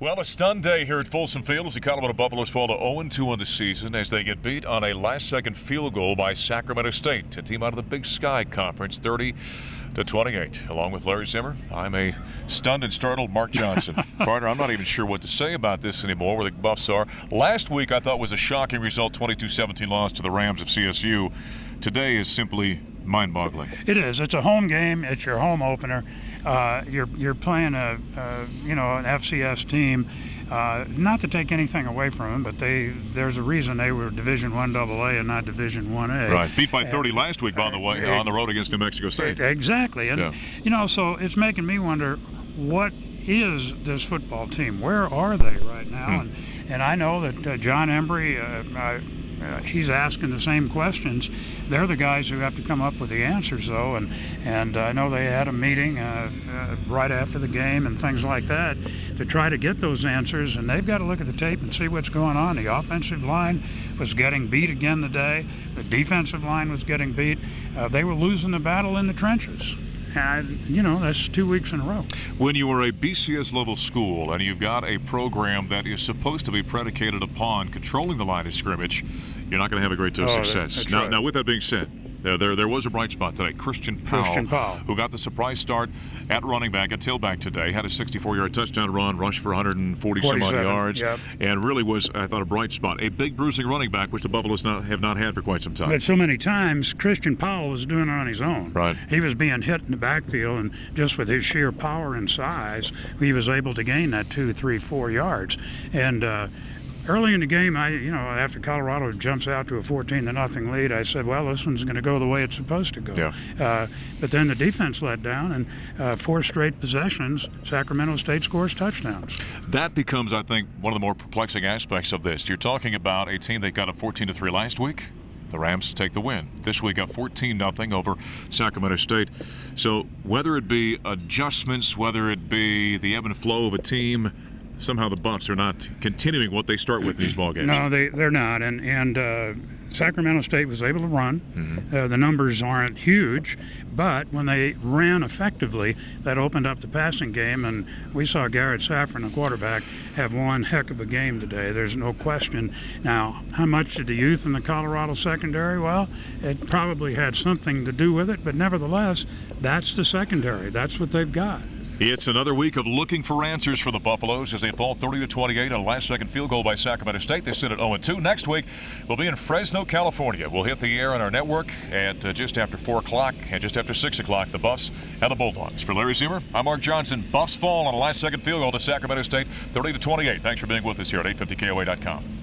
Well, a stunned day here at Folsom Field as the Colorado Buffaloes fall to 0-2 on the season as they get beat on a last-second field goal by Sacramento State, a team out of the Big Sky Conference, 30-28. Along with Larry Zimmer, I'm a stunned and startled Mark Johnson. Partner, I'm not even sure what to say about this anymore, where the Buffs are. Last week I thought was a shocking result, 22-17 loss to the Rams of CSU. Today is simply mind-boggling. It is. It's a home game. It's your home opener. You're playing an FCS team. Not to take anything away from them, but there's a reason they were Division I AA and not Division 1A. Right. Beat by 30 last week, by the way, on the road against New Mexico State. Exactly. And so it's making me wonder, what is this football team? Where are they right now? And I know that John Embry, he's asking the same questions. They're the guys who have to come up with the answers, though, and I know they had a meeting right after the game and things like that to try to get those answers, and they've got to look at the tape and see what's going on. The offensive line was getting beat again today. The defensive line was getting beat. They were losing the battle in the trenches. And, that's 2 weeks in a row. When you are a BCS-level school and you've got a program that is supposed to be predicated upon controlling the line of scrimmage, you're not going to have a great deal of success. That's right. Now, with that being said, there was a bright spot today. Christian Powell, who got the surprise start at running back, at tailback today, had a 64-yard touchdown run, rushed for 140-some-odd yards, and really was, I thought, a bright spot. A big bruising running back, which the Buffaloes have not had for quite some time. But so many times, Christian Powell was doing it on his own. Right. He was being hit in the backfield, and just with his sheer power and size, he was able to gain that 2, 3, 4 yards. And early in the game, after Colorado jumps out to a 14-0 lead, I said, well, this one's going to go the way it's supposed to go. Yeah. But then the defense let down, and 4 straight possessions, Sacramento State scores touchdowns. That becomes, I think, one of the more perplexing aspects of this. You're talking about a team that got up 14-3 last week. The Rams take the win. This week up 14-0 over Sacramento State. So whether it be adjustments, whether it be the ebb and flow of a team, somehow the Buffs are not continuing what they start with in these ball games. No, they're not. And Sacramento State was able to run. The numbers aren't huge, but when they ran effectively, that opened up the passing game, and we saw Garrett Safran, the quarterback, have one heck of a game today. There's no question. Now, how much did the youth in the Colorado secondary? Well, it probably had something to do with it, but nevertheless, that's the secondary. That's what they've got. It's another week of looking for answers for the Buffaloes as they fall 30-28 on a last-second field goal by Sacramento State. They sit at 0-2. Next week, we'll be in Fresno, California. We'll hit the air on our network at just after 4 o'clock and just after 6 o'clock, the Buffs and the Bulldogs. For Larry Zimmer, I'm Mark Johnson. Buffs fall on a last-second field goal to Sacramento State, 30-28. Thanks for being with us here at 850KOA.com.